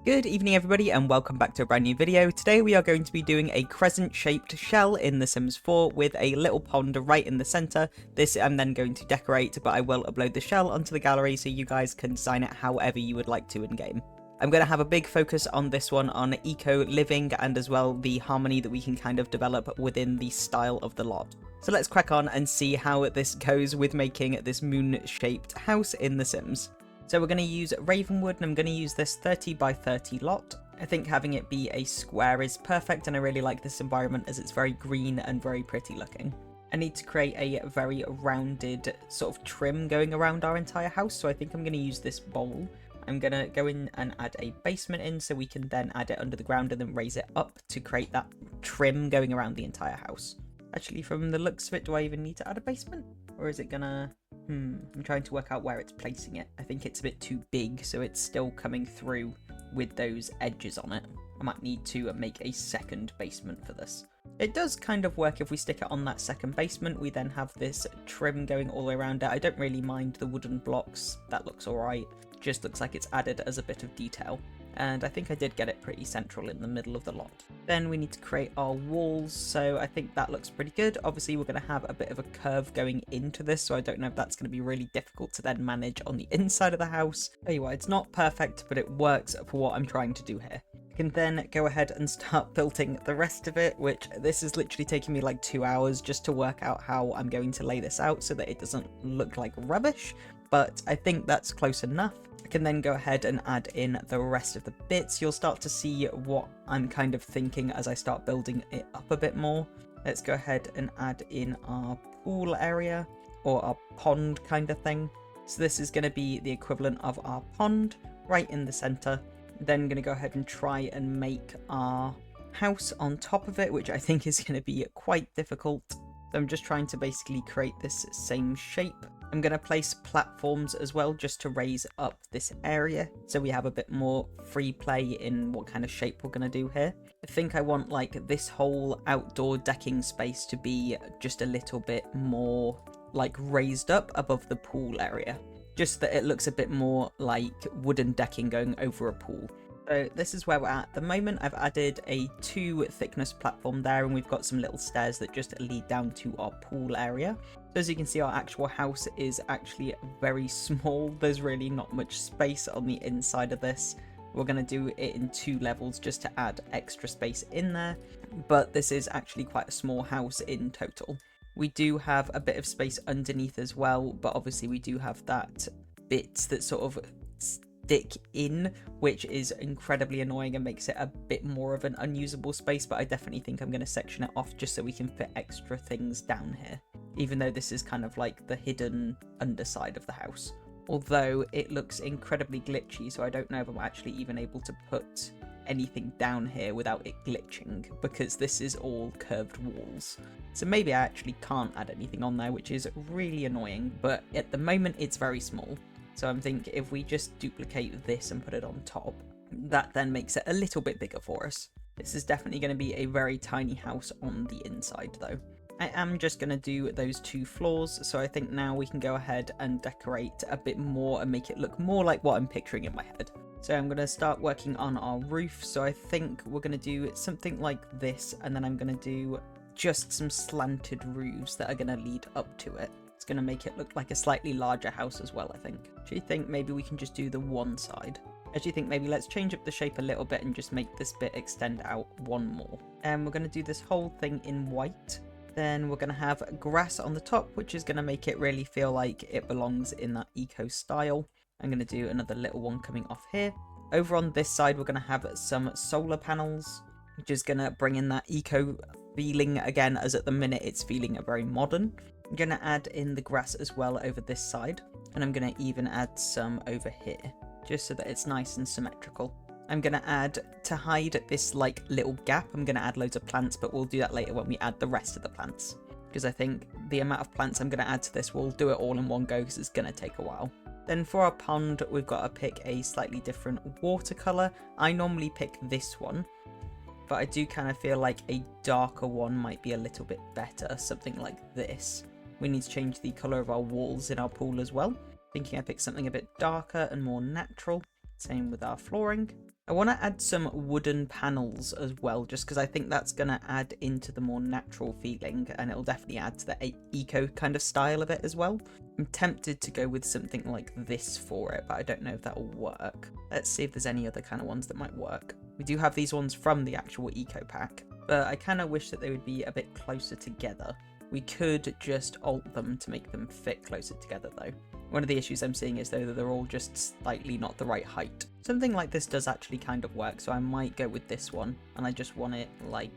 Good evening everybody and welcome back to a brand new video. Today we are going to be doing a crescent shaped shell in The Sims 4 with a little pond right in the centre. This I'm then going to decorate, but I will upload the shell onto the gallery so you guys can design it however you would like to in game. I'm going to have a big focus on this one on eco living and as well the harmony that we can kind of develop within the style of the lot. So let's crack on and see how this goes with making this moon shaped house in The Sims. So we're going to use Ravenwood, and I'm going to use this 30 by 30 lot. I think having it be a square is perfect, and I really like this environment as it's very green and very pretty looking. I need to create a very rounded sort of trim going around our entire house, so I think I'm going to use this bowl. I'm going to go in and add a basement in so we can then add it under the ground and then raise it up to create that trim going around the entire house. Actually, from the looks of it, do I even need to add a basement? Or is it gonna... I'm trying to work out where it's placing it. I think it's a bit too big, so it's still coming through with those edges on it. I might need to make a second basement for this. It does kind of work if we stick it on that second basement. We then have this trim going all the way around it. I don't really mind the wooden blocks. That looks alright. Just looks like it's added as a bit of detail. And I think I did get it pretty central in the middle of the lot. Then we need to create our walls, so I think that looks pretty good. Obviously we're going to have a bit of a curve going into this, so I don't know if that's going to be really difficult to then manage on the inside of the house. Anyway, it's not perfect, but it works for what I'm trying to do here. I can then go ahead and start building the rest of it, which this is literally taking me like 2 hours just to work out how I'm going to lay this out so that it doesn't look like rubbish, but I think that's close enough. I can then go ahead and add in the rest of the bits. You'll start to see what I'm kind of thinking as I start building it up a bit more. Let's go ahead and add in our pool area or our pond kind of thing. So this is going to be the equivalent of our pond right in the center. Then I'm going to go ahead and try and make our house on top of it, which I think is going to be quite difficult. So I'm just trying to basically create this same shape. I'm going to place platforms as well just to raise up this area so we have a bit more free play in what kind of shape we're going to do here. I think I want like this whole outdoor decking space to be just a little bit more like raised up above the pool area. Just that it looks a bit more like wooden decking going over a pool. So this is where we're at the moment. I've added a 2 thickness platform there, and we've got some little stairs that just lead down to our pool area. So as you can see, our actual house is actually very small. There's really not much space on the inside of this. We're going to do it in 2 levels just to add extra space in there. But this is actually quite a small house in total. We do have a bit of space underneath as well, but obviously we do have that bit that sort of stick in, which is incredibly annoying and makes it a bit more of an unusable space, but I definitely think I'm going to section it off just so we can fit extra things down here, even though this is kind of like the hidden underside of the house. Although it looks incredibly glitchy, so I don't know if I'm actually even able to put anything down here without it glitching, because this is all curved walls. So maybe I actually can't add anything on there, which is really annoying, but at the moment it's very small. So I'm thinking if we just duplicate this and put it on top, that then makes it a little bit bigger for us. This is definitely going to be a very tiny house on the inside though. I am just going to do those 2 floors, so I think now we can go ahead and decorate a bit more and make it look more like what I'm picturing in my head. So I'm going to start working on our roof, so I think we're going to do something like this, and then I'm going to do just some slanted roofs that are going to lead up to it. It's going to make it look like a slightly larger house as well, I think. Do you think maybe we can just do the one side? I do think maybe let's change up the shape a little bit and just make this bit extend out one more. And we're going to do this whole thing in white. Then we're going to have grass on the top, which is going to make it really feel like it belongs in that eco style. I'm going to do another little one coming off here. Over on this side, we're going to have some solar panels, which is going to bring in that eco feeling again, as at the minute it's feeling very modern. I'm going to add in the grass as well over this side, and I'm going to even add some over here, just so that it's nice and symmetrical. I'm going to add, to hide this like little gap, I'm going to add loads of plants, but we'll do that later when we add the rest of the plants. Because I think the amount of plants I'm going to add to this, we'll do it all in one go because it's going to take a while. Then for our pond, we've got to pick a slightly different watercolour. I normally pick this one, but I do kind of feel like a darker one might be a little bit better, something like this. We need to change the colour of our walls in our pool as well. Thinking I picked something a bit darker and more natural. Same with our flooring. I want to add some wooden panels as well, just because I think that's going to add into the more natural feeling, and it'll definitely add to the eco kind of style of it as well. I'm tempted to go with something like this for it, but I don't know if that'll work. Let's see if there's any other kind of ones that might work. We do have these ones from the actual eco pack, but I kind of wish that they would be a bit closer together. We could just alt them to make them fit closer together though. One of the issues I'm seeing is though that they're all just slightly not the right height. Something like this does actually kind of work, so I might go with this one, and I just want it like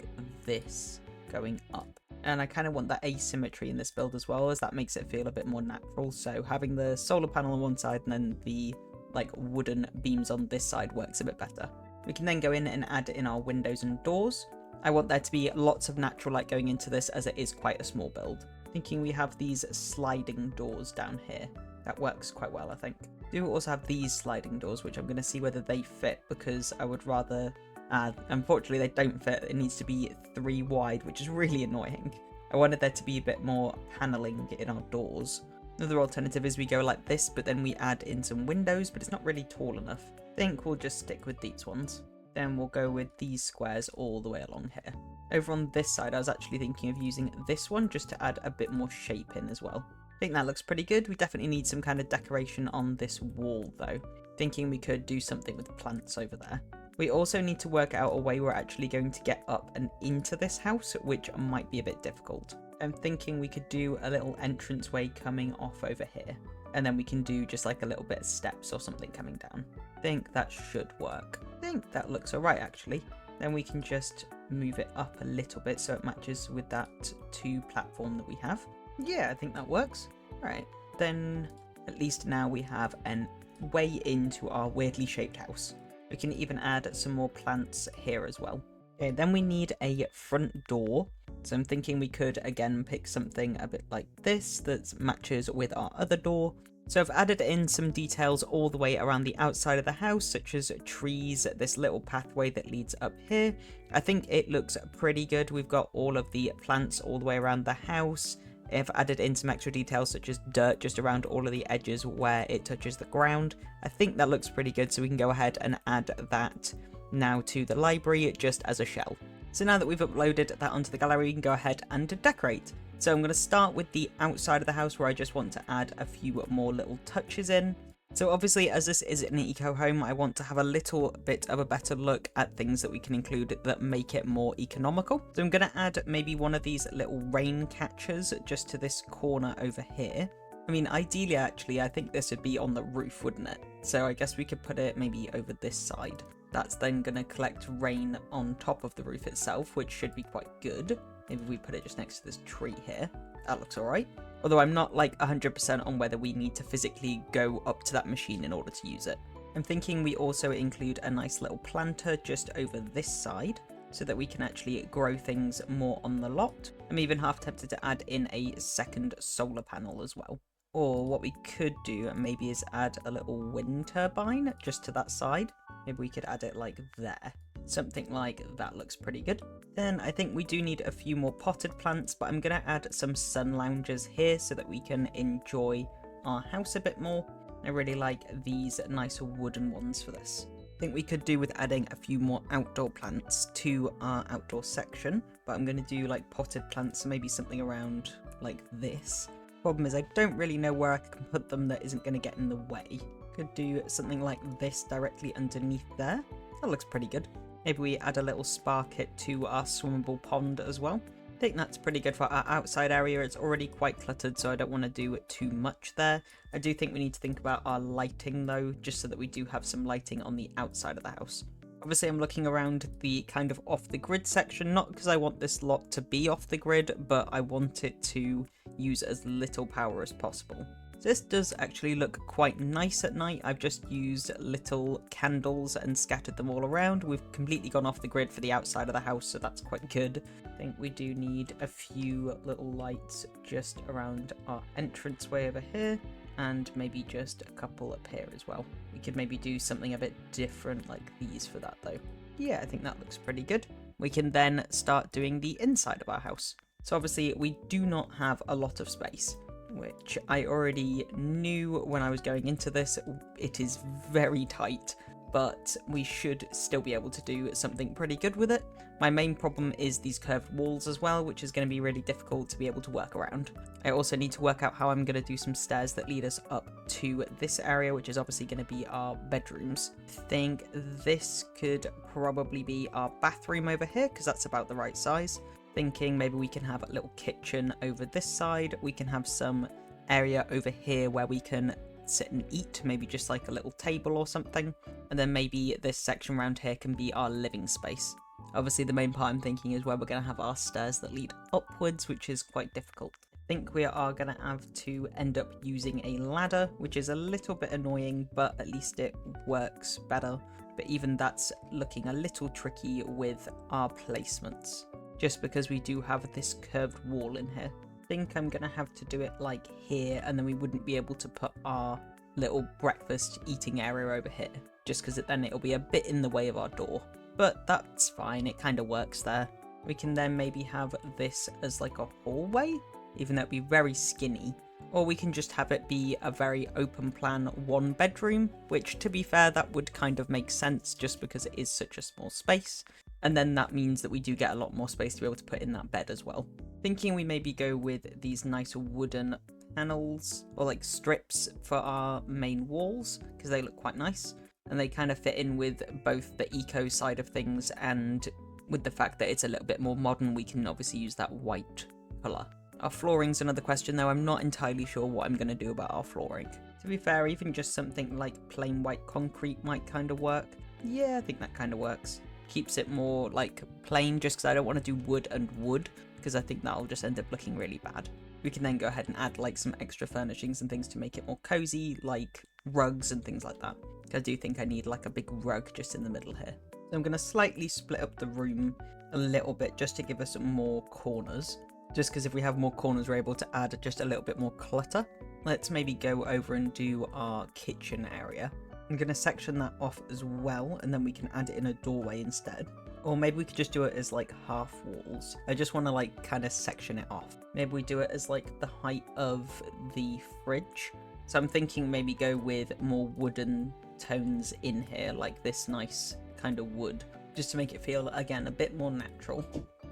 this going up. And I kind of want that asymmetry in this build as well, as that makes it feel a bit more natural. So having the solar panel on one side and then the like wooden beams on this side works a bit better. We can then go in and add in our windows and doors. I want there to be lots of natural light going into this, as it is quite a small build. Thinking we have these sliding doors down here. That works quite well, I think. We do also have these sliding doors, which I'm going to see whether they fit, because I would rather add... Unfortunately, they don't fit. It needs to be 3 wide, which is really annoying. I wanted there to be a bit more paneling in our doors. Another alternative is we go like this, but then we add in some windows, but it's not really tall enough. I think we'll just stick with these ones. Then we'll go with these squares all the way along here. Over on this side, I was actually thinking of using this one just to add a bit more shape in as well. I think that looks pretty good. We definitely need some kind of decoration on this wall though. Thinking we could do something with plants over there. We also need to work out a way we're actually going to get up and into this house, which might be a bit difficult. I'm thinking we could do a little entranceway coming off over here. And then we can do just like a little bit of steps or something coming down. I think that should work. I think that looks alright actually. Then we can just move it up a little bit so it matches with that 2 platform that we have. Yeah, I think that works. Alright, then at least now we have a way into our weirdly shaped house. We can even add some more plants here as well. Okay, then we need a front door. So I'm thinking we could again pick something a bit like this that matches with our other door. So I've added in some details all the way around the outside of the house, such as trees, this little pathway that leads up here. I think it looks pretty good. We've got all of the plants all the way around the house. I've added in some extra details such as dirt just around all of the edges where it touches the ground. I think that looks pretty good, so we can go ahead and add that now to the library just as a shell. So now that we've uploaded that onto the gallery, we can go ahead and decorate. So I'm going to start with the outside of the house where I just want to add a few more little touches in. So obviously, as this is an eco home, I want to have a little bit of a better look at things that we can include that make it more economical. So I'm going to add maybe one of these little rain catchers just to this corner over here. I mean, ideally, actually, I think this would be on the roof, wouldn't it? So I guess we could put it maybe over this side. That's then going to collect rain on top of the roof itself, which should be quite good. Maybe we put it just next to this tree here. That looks alright. Although I'm not like 100% on whether we need to physically go up to that machine in order to use it. I'm thinking we also include a nice little planter just over this side, so that we can actually grow things more on the lot. I'm even half tempted to add in a second solar panel as well. Or what we could do maybe is add a little wind turbine just to that side. Maybe we could add it like there. Something like that looks pretty good. Then I think we do need a few more potted plants, but I'm going to add some sun loungers here so that we can enjoy our house a bit more. I really like these nicer wooden ones for this. I think we could do with adding a few more outdoor plants to our outdoor section, but I'm going to do like potted plants, so maybe something around like this. Problem is I don't really know where I can put them that isn't going to get in the way. Could do something like this directly underneath there. That looks pretty good. Maybe we add a little spa kit to our swimmable pond as well. I think that's pretty good for our outside area. It's already quite cluttered, so I don't want to do too much there. I do think we need to think about our lighting though, just so that we do have some lighting on the outside of the house. Obviously I'm looking around the kind of off the grid section, not because I want this lot to be off the grid, but I want it to use as little power as possible. This does actually look quite nice at night. I've just used little candles and scattered them all around. We've completely gone off the grid for the outside of the house, so that's quite good. I think we do need a few little lights just around our entranceway over here, and maybe just a couple up here as well. We could maybe do something a bit different like these for that though. Yeah, I think that looks pretty good. We can then start doing the inside of our house. So obviously we do not have a lot of space, which I already knew when I was going into this. It is very tight. but we should still be able to do something pretty good with it. My main problem is these curved walls as well, which is going to be really difficult to be able to work around. I also need to work out how I'm going to do some stairs that lead us up to this area, which is obviously going to be our bedrooms. I think this could probably be our bathroom over here, because that's about the right size. Thinking maybe we can have a little kitchen over this side. We can have some area over here where we can sit and eat, maybe just like a little table or something. And then maybe this section around here can be our living space. Obviously the main part I'm thinking is where we're going to have our stairs that lead upwards, which is quite difficult. I think we are going to have to end up using a ladder, which is a little bit annoying, but at least it works better. But even that's looking a little tricky with our placements, just because we do have this curved wall in here. I think I'm going to have to do it like here, and then we wouldn't be able to put our little breakfast eating area over here, just because then it'll be a bit in the way of our door. But that's fine, it kind of works there. We can then maybe have this as like a hallway, even though it'd be very skinny. Or we can just have it be a very open plan 1 bedroom, which to be fair, that would kind of make sense just because it is such a small space. And then that means that we do get a lot more space to be able to put in that bed as well. Thinking we maybe go with these nice wooden panels or like strips for our main walls, because they look quite nice. And they kind of fit in with both the eco side of things and with the fact that it's a little bit more modern, we can obviously use that white colour. Our flooring's another question though. I'm not entirely sure what I'm going to do about our flooring. To be fair, even just something like plain white concrete might kind of work. Yeah, I think that kind of works. Keeps it more like plain, just because I don't want to do wood and wood, because I think that'll just end up looking really bad. We can then go ahead and add like some extra furnishings and things to make it more cozy, like rugs and things like that. I do think I need like a big rug just in the middle here. So I'm going to slightly split up the room a little bit just to give us more corners. Just because if we have more corners, we're able to add just a little bit more clutter. Let's maybe go over and do our kitchen area. I'm going to section that off as well, and then we can add it in a doorway instead. Or maybe we could just do it as like half walls. I just want to like kind of section it off. Maybe we do it as like the height of the fridge. So I'm thinking maybe go with more wooden tones in here, like this nice kind of wood, just to make it feel, again, a bit more natural.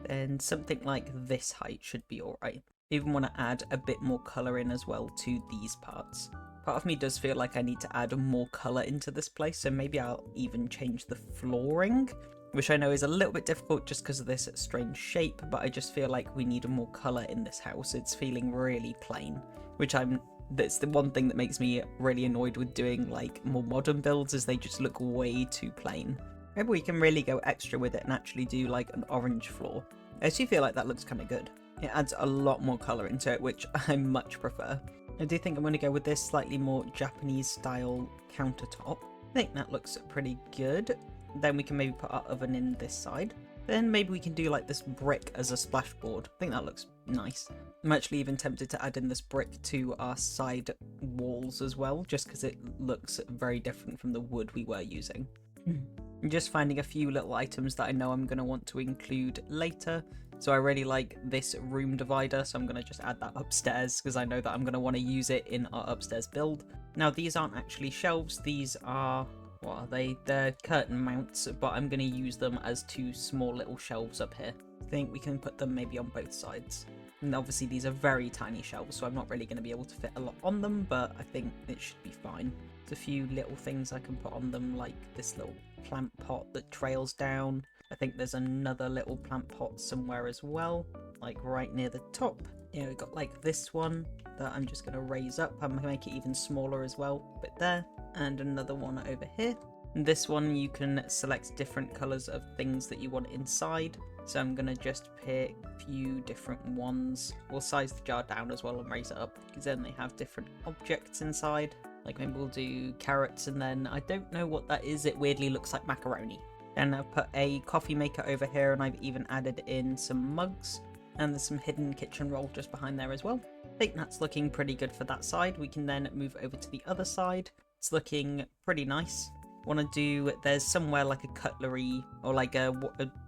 Then something like this height should be alright. Even want to add a bit more colour in as well to these parts. Part of me does feel like I need to add more colour into this place, so maybe I'll even change the flooring, which I know is a little bit difficult just because of this strange shape, but I just feel like we need more colour in this house. It's feeling really plain, which that's the one thing that makes me really annoyed with doing like more modern builds, is they just look way too plain. Maybe we can really go extra with it and actually do like an orange floor. I actually feel like that looks kind of good. It adds a lot more colour into it, which I much prefer. I do think I'm going to go with this slightly more Japanese style countertop. I think that looks pretty good. Then we can maybe put our oven in this side. Then maybe we can do like this brick as a splashboard. I think that looks nice. I'm actually even tempted to add in this brick to our side walls as well, just because it looks very different from the wood we were using. I'm just finding a few little items that I know I'm going to want to include later. So I really like this room divider, so I'm going to just add that upstairs because I know that I'm going to want to use it in our upstairs build. Now these aren't actually shelves, these are, what are they? They're curtain mounts, but I'm going to use them as 2 small little shelves up here. I think we can put them maybe on both sides. And obviously these are very tiny shelves, so I'm not really going to be able to fit a lot on them, but I think it should be fine. There's a few little things I can put on them, like this little plant pot that trails down. I think there's another little plant pot somewhere as well, like right near the top. Yeah, we've got like this one that I'm just going to raise up. I'm going to make it even smaller as well, but there. And another one over here. And this one you can select different colours of things that you want inside. So I'm going to just pick a few different ones. We'll size the jar down as well and raise it up, because then they have different objects inside. Like maybe we'll do carrots, and then I don't know what that is. It weirdly looks like macaroni. Then I've put a coffee maker over here, and I've even added in some mugs. And there's some hidden kitchen roll just behind there as well. I think that's looking pretty good for that side. We can then move over to the other side. It's looking pretty nice. Want to do, there's somewhere like a cutlery or like a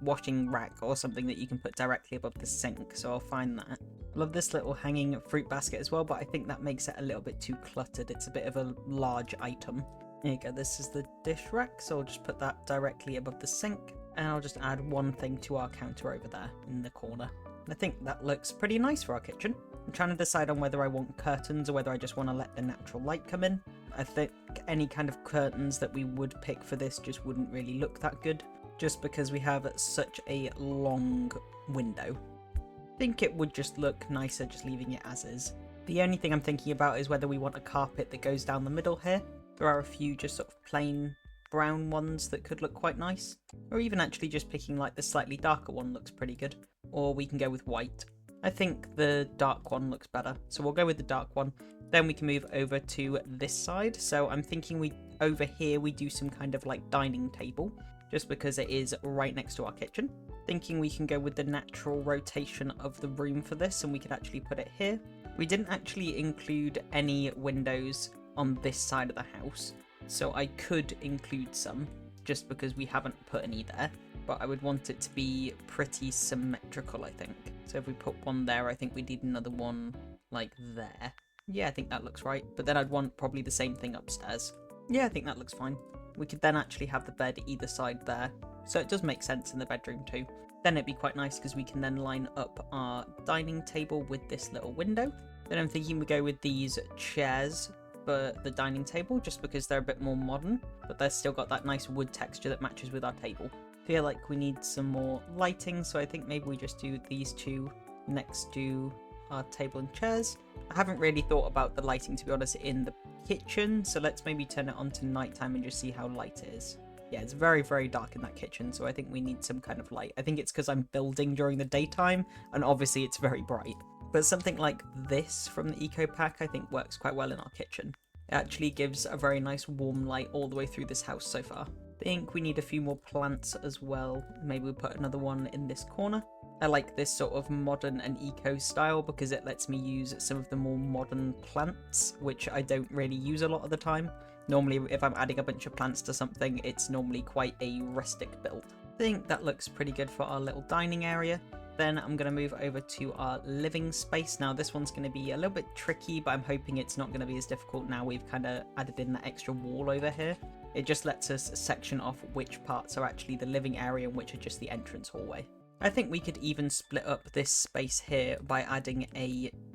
washing rack or something that you can put directly above the sink, so I'll find that. Love this little hanging fruit basket as well, but I think that makes it a little bit too cluttered. It's a bit of a large item. There you go, this is the dish rack, so I'll just put that directly above the sink, and I'll just add one thing to our counter over there in the corner. I think that looks pretty nice for our kitchen. I'm trying to decide on whether I want curtains or whether I just want to let the natural light come in. I think any kind of curtains that we would pick for this just wouldn't really look that good, just because we have such a long window. I think it would just look nicer just leaving it as is. The only thing I'm thinking about is whether we want a carpet that goes down the middle here. There are a few just sort of plain brown ones that could look quite nice, or even actually just picking like the slightly darker one looks pretty good, or we can go with white. I think the dark one looks better, so we'll go with the dark one. Then we can move over to this side, so I'm thinking over here we do some kind of like dining table, just because it is right next to our kitchen. Thinking we can go with the natural rotation of the room for this, and we could actually put it here. We didn't actually include any windows on this side of the house, so I could include some just because we haven't put any there, but I would want it to be pretty symmetrical, I think. So if we put one there, I think we need another one like there. Yeah, I think that looks right, but then I'd want probably the same thing upstairs. Yeah, I think that looks fine. We could then actually have the bed either side there, so it does make sense in the bedroom too. Then it'd be quite nice because we can then line up our dining table with this little window. Then I'm thinking we go with these chairs for the dining table just because they're a bit more modern, but they've still got that nice wood texture that matches with our table. Feel like we need some more lighting, so I think maybe we just do these two next to our table and chairs. I haven't really thought about the lighting, to be honest, in the kitchen, so let's maybe turn it on to nighttime and just see how light it is. Yeah, it's very, very dark in that kitchen, so I think we need some kind of light. I think it's because I'm building during the daytime, and obviously it's very bright. But something like this from the Eco Pack I think works quite well in our kitchen. It actually gives a very nice warm light all the way through this house so far. I think we need a few more plants as well. Maybe we'll put another one in this corner. I like this sort of modern and eco style because it lets me use some of the more modern plants, which I don't really use a lot of the time. Normally, if I'm adding a bunch of plants to something, it's normally quite a rustic build. I think that looks pretty good for our little dining area. Then I'm going to move over to our living space. Now this one's going to be a little bit tricky, but I'm hoping it's not going to be as difficult now we've kind of added in that extra wall over here. It just lets us section off which parts are actually the living area and which are just the entrance hallway. I think we could even split up this space here by adding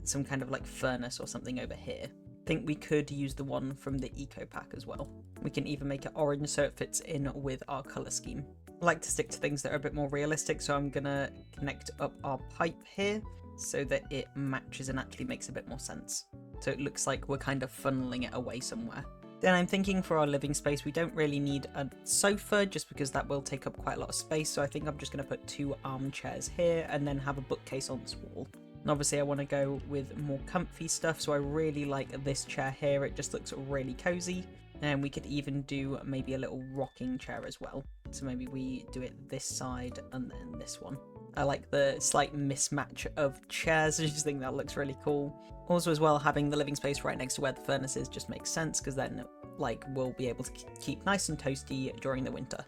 some kind of like furnace or something over here. I think we could use the one from the Eco Pack as well. We can even make it orange so it fits in with our colour scheme. I like to stick to things that are a bit more realistic, so I'm going to connect up our pipe here so that it matches and actually makes a bit more sense. So it looks like we're kind of funneling it away somewhere. Then I'm thinking for our living space, we don't really need a sofa just because that will take up quite a lot of space. So I think I'm just going to put 2 armchairs here and then have a bookcase on this wall. And obviously I want to go with more comfy stuff. So I really like this chair here. It just looks really cozy. And we could even do maybe a little rocking chair as well. So maybe we do it this side and then this one. I like the slight mismatch of chairs. I just think that looks really cool. Also as well, having the living space right next to where the furnace is just makes sense because then like we'll be able to keep nice and toasty during the winter.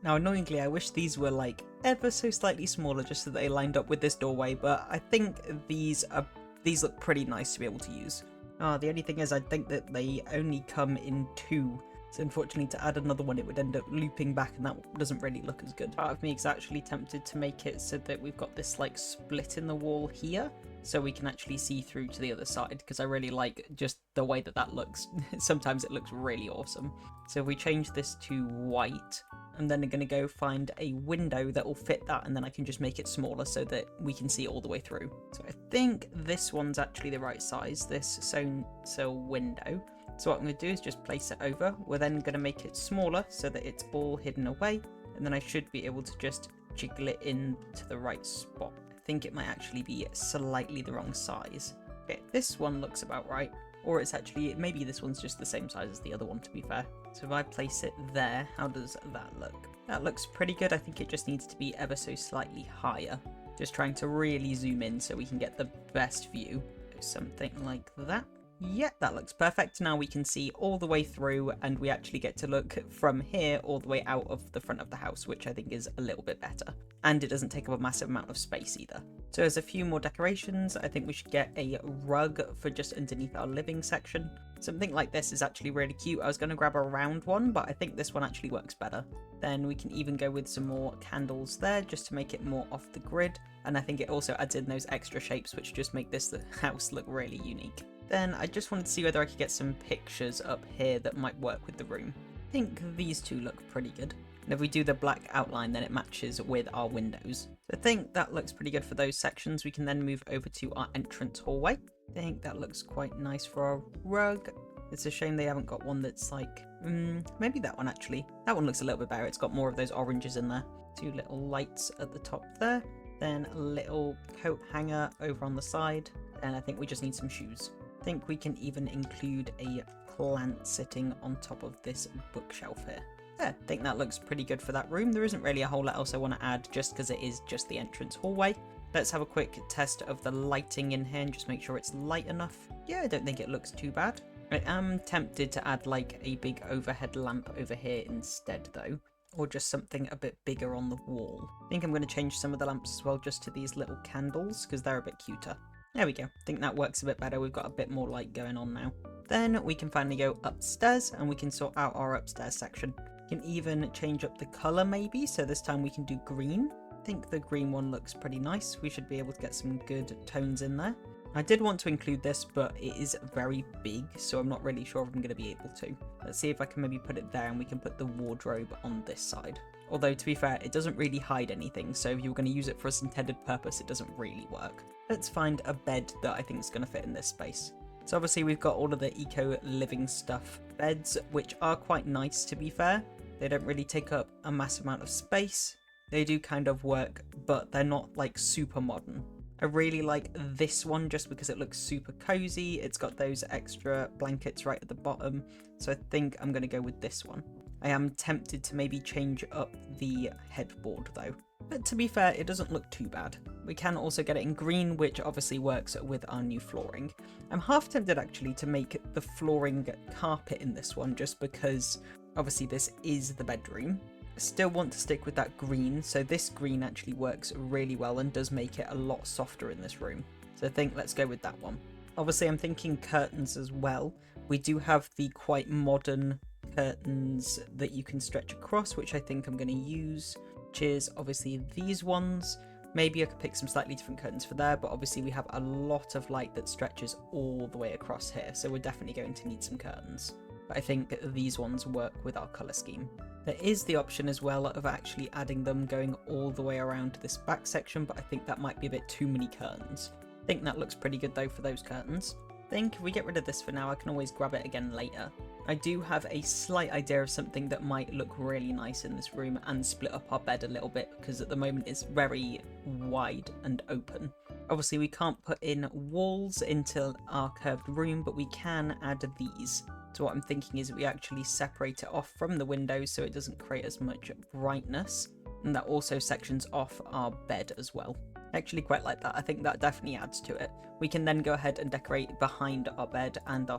Now annoyingly, I wish these were like ever so slightly smaller just so they lined up with this doorway, but I think these look pretty nice to be able to use. The only thing is I think that they only come in 2. So unfortunately to add another one it would end up looping back and that doesn't really look as good. Part of me is actually tempted to make it so that we've got this like split in the wall here so we can actually see through to the other side because I really like just the way that looks. Sometimes it looks really awesome. So if we change this to white, I'm then going to go find a window that will fit that and then I can just make it smaller so that we can see all the way through. So I think this one's actually the right size, this sill window. So what I'm going to do is just place it over. We're then going to make it smaller so that it's all hidden away. And then I should be able to just jiggle it into the right spot. I think it might actually be slightly the wrong size. Okay, this one looks about right. Or it's actually, maybe this one's just the same size as the other one, to be fair. So if I place it there, how does that look? That looks pretty good. I think it just needs to be ever so slightly higher. Just trying to really zoom in so we can get the best view. Something like that. Yeah, that looks perfect. Now we can see all the way through and we actually get to look from here all the way out of the front of the house, which I think is a little bit better. And it doesn't take up a massive amount of space either. So there's a few more decorations. I think we should get a rug for just underneath our living section. Something like this is actually really cute. I was going to grab a round one, but I think this one actually works better. Then we can even go with some more candles there just to make it more off the grid. And I think it also adds in those extra shapes which just make this house look really unique. Then I just wanted to see whether I could get some pictures up here that might work with the room. I think these two look pretty good. And if we do the black outline, then it matches with our windows. So I think that looks pretty good for those sections. We can then move over to our entrance hallway. I think that looks quite nice for our rug. It's a shame they haven't got one that's like, maybe that one actually. That one looks a little bit better. It's got more of those oranges in there. Two little lights at the top there. Then a little coat hanger over on the side. And I think we just need some shoes. I think we can even include a plant sitting on top of this bookshelf here. Yeah, I think that looks pretty good for that room. There isn't really a whole lot else I want to add just because it is just the entrance hallway. Let's have a quick test of the lighting in here and just make sure it's light enough. Yeah, I don't think it looks too bad. I am tempted to add like a big overhead lamp over here instead though, or just something a bit bigger on the wall. I think I'm going to change some of the lamps as well just to these little candles because they're a bit cuter. There we go. I think that works a bit better. We've got a bit more light going on now. Then we can finally go upstairs and we can sort out our upstairs section. We can even change up the color maybe. So this time we can do green. I think the green one looks pretty nice. We should be able to get some good tones in there. I did want to include this, but it is very big, so I'm not really sure if I'm going to be able to. Let's see if I can maybe put it there and we can put the wardrobe on this side. Although, to be fair, it doesn't really hide anything, so if you're going to use it for its intended purpose, it doesn't really work. Let's find a bed that I think is going to fit in this space. So obviously we've got all of the eco-living stuff beds, which are quite nice to be fair. They don't really take up a massive amount of space. They do kind of work, but they're not like super modern. I really like this one just because it looks super cozy. It's got those extra blankets right at the bottom. So I think I'm going to go with this one. I am tempted to maybe change up the headboard though. But to be fair, it doesn't look too bad. We can also get it in green, which obviously works with our new flooring. I'm half tempted actually to make the flooring carpet in this one just because obviously this is the bedroom. I still want to stick with that green, so this green actually works really well and does make it a lot softer in this room. So I think let's go with that one. Obviously I'm thinking curtains as well. We do have the quite modern curtains that you can stretch across, which I think I'm going to use, which is obviously these ones. Maybe I could pick some slightly different curtains for there, but obviously we have a lot of light that stretches all the way across here, so we're definitely going to need some curtains. But I think these ones work with our colour scheme. There is the option as well of actually adding them going all the way around to this back section, but I think that might be a bit too many curtains. I think that looks pretty good though for those curtains. I think if we get rid of this for now, I can always grab it again later. I do have a slight idea of something that might look really nice in this room and split up our bed a little bit because at the moment it's very wide and open. Obviously we can't put in walls into our curved room, but we can add these. So what I'm thinking is we actually separate it off from the windows so it doesn't create as much brightness, and that also sections off our bed as well. I actually quite like that. I think that definitely adds to it. We can then go ahead and decorate behind our bed and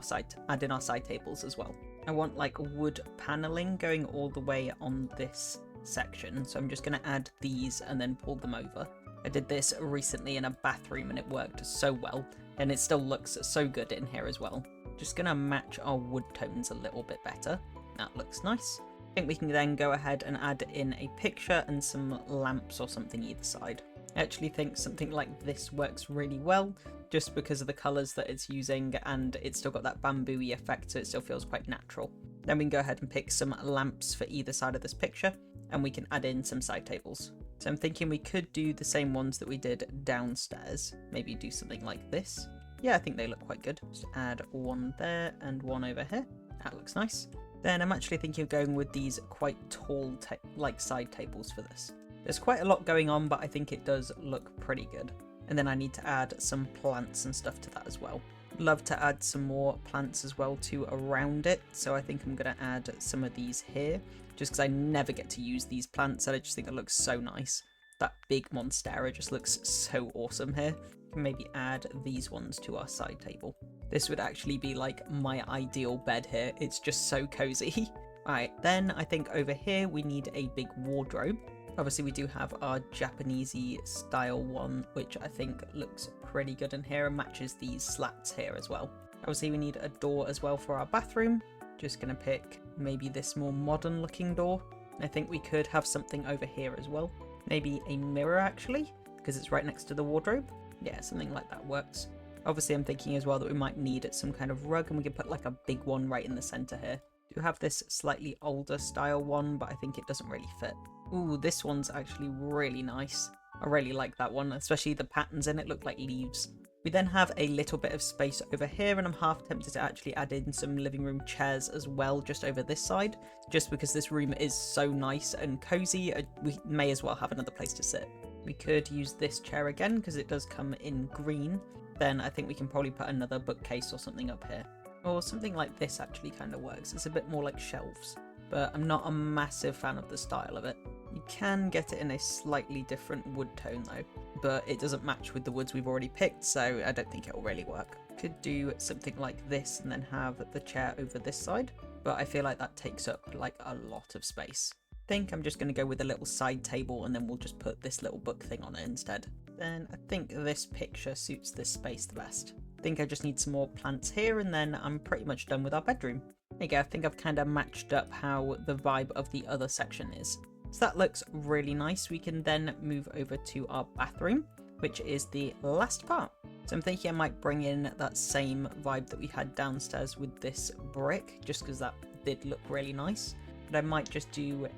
add in our side tables as well. I want like wood paneling going all the way on this section, so I'm just going to add these and then pull them over. I did this recently in a bathroom and it worked so well, and it still looks so good in here as well. Just going to match our wood tones a little bit better. That looks nice. I think we can then go ahead and add in a picture and some lamps or something either side. I actually think something like this works really well just because of the colours that it's using, and it's still got that bamboo-y effect, so it still feels quite natural. Then we can go ahead and pick some lamps for either side of this picture, and we can add in some side tables. So I'm thinking we could do the same ones that we did downstairs. Maybe do something like this. Yeah, I think they look quite good. Just add one there and one over here. That looks nice. Then I'm actually thinking of going with these quite tall like side tables for this. There's quite a lot going on, but I think it does look pretty good. And then I need to add some plants and stuff to that as well. Love to add some more plants as well too around it. So I think I'm going to add some of these here, just because I never get to use these plants and I just think it looks so nice. That big monstera just looks so awesome here. Maybe add these ones to our side table. This would actually be like my ideal bed here. It's just so cozy. Alright, then I think over here we need a big wardrobe. Obviously we do have our Japanesey style one, which I think looks pretty good in here and matches these slats here as well. Obviously we need a door as well for our bathroom. Just gonna pick maybe this more modern looking door. I think we could have something over here as well. Maybe a mirror actually, because it's right next to the wardrobe. Yeah, something like that works. Obviously I'm thinking as well that we might need some kind of rug, and we can put like a big one right in the center here. Do have this slightly older style one, but I think it doesn't really fit. Ooh, this one's actually really nice. I really like that one, especially the patterns in it look like leaves. We then have a little bit of space over here, and I'm half tempted to actually add in some living room chairs as well, just over this side, just because this room is so nice and cozy. We may as well have another place to sit. We could use this chair again because it does come in green. Then I think we can probably put another bookcase or something up here. Or something like this actually kind of works. It's a bit more like shelves, but I'm not a massive fan of the style of it. You can get it in a slightly different wood tone though, but it doesn't match with the woods we've already picked, so I don't think it will really work. Could do something like this and then have the chair over this side, but I feel like that takes up like a lot of space. I think I'm just going to go with a little side table, and then we'll just put this little book thing on it instead. Then I think this picture suits this space the best. I think I just need some more plants here, and then I'm pretty much done with our bedroom. There you go, I think I've kind of matched up how the vibe of the other section is. So that looks really nice. We can then move over to our bathroom, which is the last part. So I'm thinking I might bring in that same vibe that we had downstairs with this brick, just because that did look really nice. But I might just do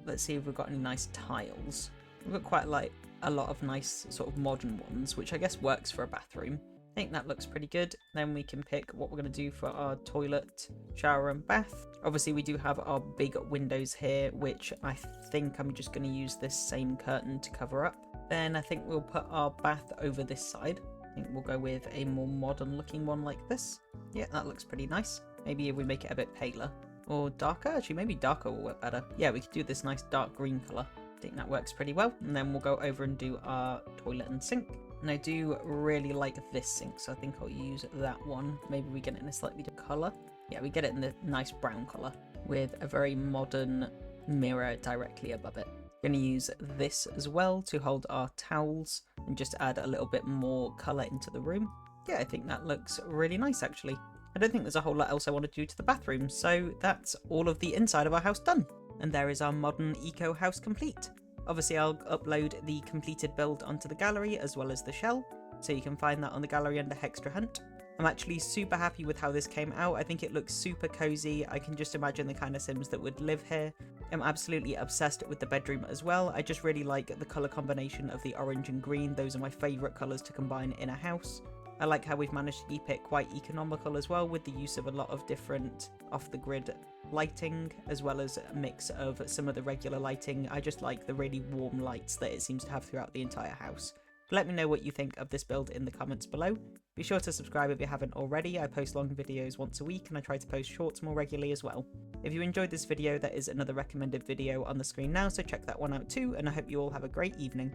let's see if we've got any nice tiles. We've got quite like a lot of nice sort of modern ones, which I guess works for a bathroom. I think that looks pretty good. Then we can pick what we're going to do for our toilet, shower and bath. Obviously we do have our big windows here, which I think I'm just going to use this same curtain to cover up. Then I think we'll put our bath over this side. I think we'll go with a more modern looking one like this. Yeah, that looks pretty nice. Maybe if we make it a bit paler or darker. Actually, maybe darker will work better. Yeah, we could do this nice dark green color. I think that works pretty well. And then we'll go over and do our toilet and sink. And I do really like this sink, so I think I'll use that one. Maybe we get it in a slightly different color. Yeah, we get it in the nice brown color with a very modern mirror directly above it. Going to use this as well to hold our towels and just add a little bit more color into the room. Yeah, I think that looks really nice actually. I don't think there's a whole lot else I want to do to the bathroom, so that's all of the inside of our house done. And there is our modern eco house complete. Obviously I'll upload the completed build onto the gallery as well as the shell, so you can find that on the gallery under HextraHunt. I'm actually super happy with how this came out. I think it looks super cozy. I can just imagine the kind of Sims that would live here. I'm absolutely obsessed with the bedroom as well. I just really like the colour combination of the orange and green. Those are my favourite colours to combine in a house. I like how we've managed to keep it quite economical as well, with the use of a lot of different off-the-grid lighting, as well as a mix of some of the regular lighting. I just like the really warm lights that it seems to have throughout the entire house. Let me know what you think of this build in the comments below. Be sure to subscribe if you haven't already. I post long videos once a week, and I try to post shorts more regularly as well. If you enjoyed this video, there is another recommended video on the screen now, so check that one out too, and I hope you all have a great evening.